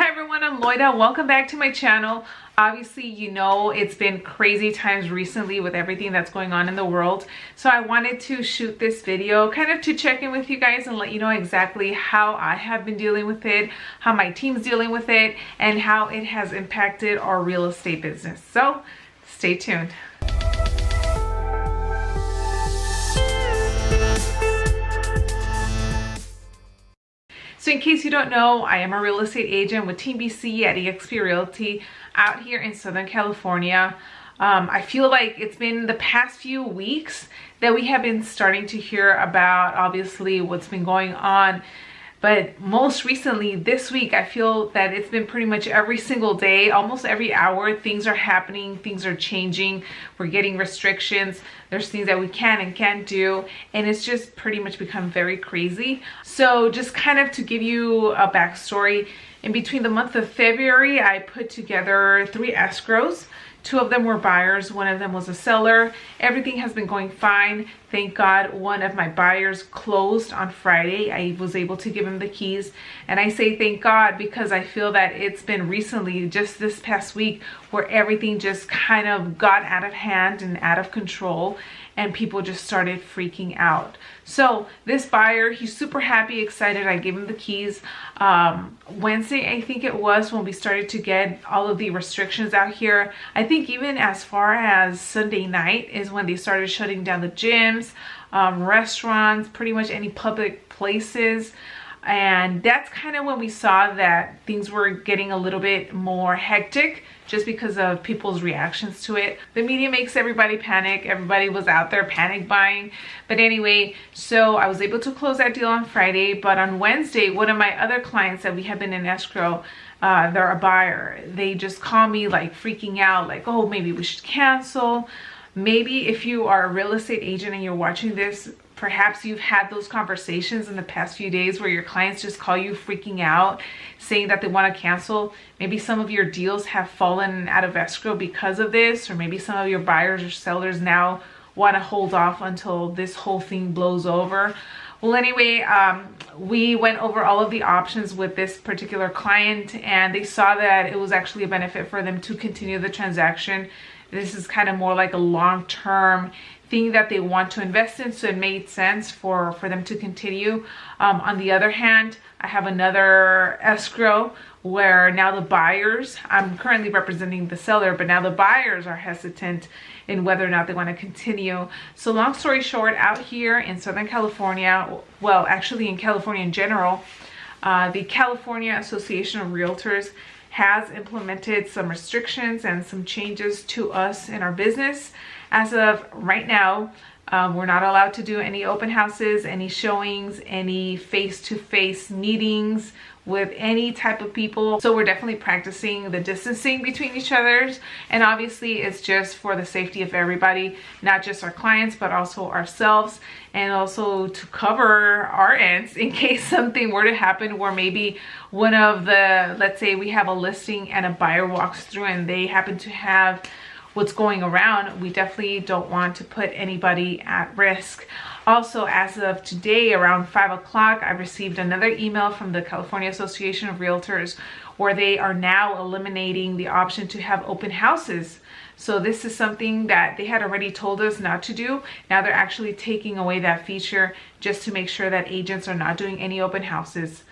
Hi everyone, I'm Loida. Welcome back to my channel. Obviously, you know, it's been crazy times recently with everything that's going on in the world. So I wanted to shoot this video kind of to check in with you guys and let you know exactly how I have been dealing with it, how my team's dealing with it, and how it has impacted our real estate business. So stay tuned. So in case you don't know, I am a real estate agent with Team BC at eXp Realty out here in Southern California. I feel like it's been the past few weeks that we have been starting to hear about obviously what's been going on. But most recently this week, I feel that it's been pretty much every single day, almost every hour, things are happening, things are changing. We're getting restrictions. There's things that we can and can't do. And it's just pretty much become very crazy. So just kind of to give you a backstory, in between the month of February, I put together 3 escrows. 2 of them were buyers, 1 of them was a seller. Everything has been going fine. Thank God one of my buyers closed on Friday. I was able to give him the keys. And I say thank God because I feel that it's been recently, just this past week, where everything just kind of got out of hand and out of control and people just started freaking out. So this buyer, he's super happy, excited. I gave him the keys. Wednesday, I think it was, when we started to get all of the restrictions out here. I think even as far as Sunday night is when they started shutting down the gyms, restaurants, pretty much any public places. And that's kind of when we saw that things were getting a little bit more hectic just because of people's reactions to it. The media makes everybody panic. Everybody was out there panic buying. But anyway, so I was able to close that deal on Friday. But on Wednesday, one of my other clients that we have been in escrow, they're a buyer. They just call me like freaking out, like, oh, maybe we should cancel. Maybe if you are a real estate agent and you're watching this, perhaps you've had those conversations in the past few days where your clients just call you freaking out, saying that they want to cancel. Maybe some of your deals have fallen out of escrow because of this, or maybe some of your buyers or sellers now want to hold off until this whole thing blows over. Well, anyway, we went over all of the options with this particular client, and they saw that it was actually a benefit for them to continue the transaction. This is kind of more like a long-term thing that they want to invest in, so it made sense for them to continue. On the other hand, I have another escrow where now the buyers, I'm currently representing the seller, but now the buyers are hesitant in whether or not they want to continue. So long story short, out here in Southern California, well, actually in California in general, the California Association of Realtors has implemented some restrictions and some changes to us in our business. As of right now, we're not allowed to do any open houses, any showings, any face-to-face meetings with any type of people. So we're definitely practicing the distancing between each other. And obviously it's just for the safety of everybody, not just our clients, but also ourselves, and also to cover our ends in case something were to happen where maybe one of the, let's say we have a listing and a buyer walks through and they happen to have what's going around. We definitely don't want to put anybody at risk. Also, as of today around 5 o'clock, I received another email from the California Association of Realtors where they are now eliminating the option to have open houses. So this is something that they had already told us not to do. Now they're actually taking away that feature just to make sure that agents are not doing any open houses.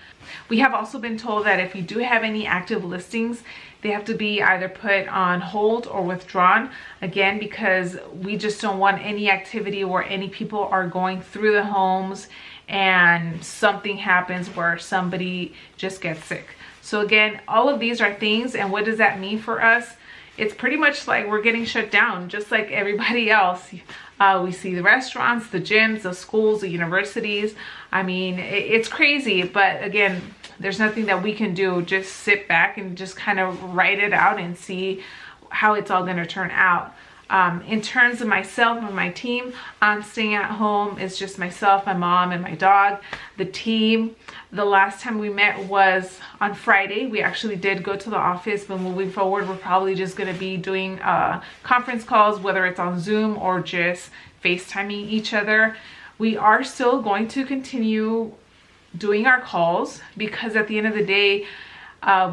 We have also been told that if you do have any active listings, they have to be either put on hold or withdrawn, again, because we just don't want any activity where any people are going through the homes and something happens where somebody just gets sick. So again, all of these are things, and what does that mean for us? It's pretty much like we're getting shut down just like everybody else. We see the restaurants, the gyms, the schools, the universities. I mean, it's crazy, but again, there's nothing that we can do. Just sit back and just kind of write it out and see how it's all going to turn out. In terms of myself and my team, I'm staying at home. It's just myself, my mom, and my dog. The team, the last time we met was on Friday. We actually did go to the office, but moving forward, we're probably just going to be doing conference calls, whether it's on Zoom or just FaceTiming each other. We are still going to continue doing our calls because at the end of the day,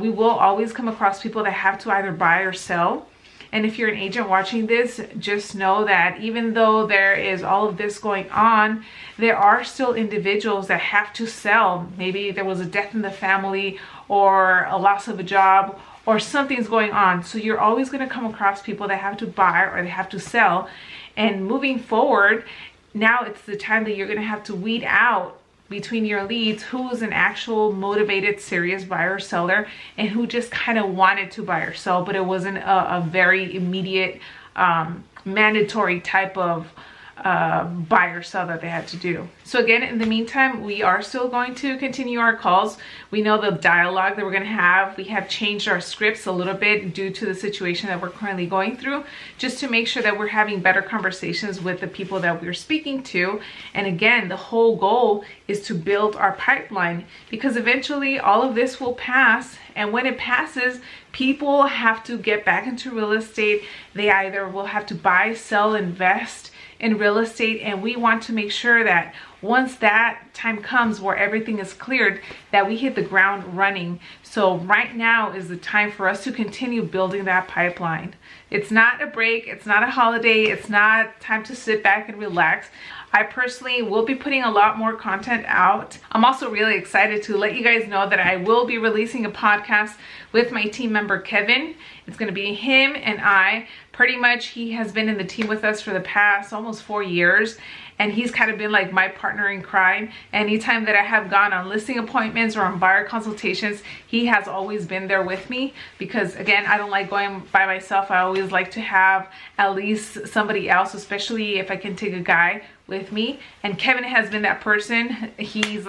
We will always come across people that have to either buy or sell. And if you're an agent watching this, just know that even though there is all of this going on, there are still individuals that have to sell. Maybe there was a death in the family or a loss of a job or something's going on. So you're always going to come across people that have to buy or they have to sell. And moving forward, now it's the time that you're going to have to weed out between your leads who is an actual motivated serious buyer or seller and who just kind of wanted to buy or sell, but it wasn't a very immediate mandatory type of buy or sell that they had to do. So again, in the meantime, we are still going to continue our calls. We know the dialogue that we're going to have. We have changed our scripts a little bit due to the situation that we're currently going through, just to make sure that we're having better conversations with the people that we're speaking to. And again, the whole goal is to build our pipeline, because eventually all of this will pass. And when it passes, people have to get back into real estate. They either will have to buy, sell, invest in real estate, and we want to make sure that once that time comes where everything is cleared, that we hit the ground running. So right now is the time for us to continue building that pipeline. It's not a break, it's not a holiday, it's not time to sit back and relax. I personally will be putting a lot more content out. I'm also really excited to let you guys know that I will be releasing a podcast with my team member Kevin. It's going to be him and I. Pretty much he has been in the team with us for the past almost 4 years, and he's kind of been like my partner in crime. Anytime that I have gone on listing appointments or on buyer consultations, he has always been there with me, because again, I don't like going by myself. I always like to have at least somebody else, especially if I can take a guy with me. And Kevin has been that person. He's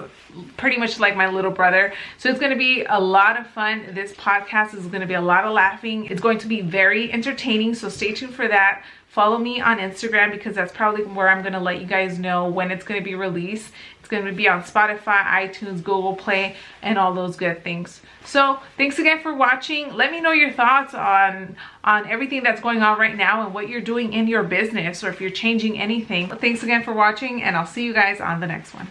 pretty much like my little brother. So it's going to be a lot of fun. This podcast is going to be a lot of laughing. It's going to be very entertaining, so stay tuned for that. Follow me on Instagram, because that's probably where I'm going to let you guys know when it's going to be released. It's going to be on Spotify, iTunes, Google Play, and all those good things. So thanks again for watching. Let me know your thoughts on everything that's going on right now and what you're doing in your business, or if you're changing anything. Thanks again for watching, and I'll see you guys on the next one.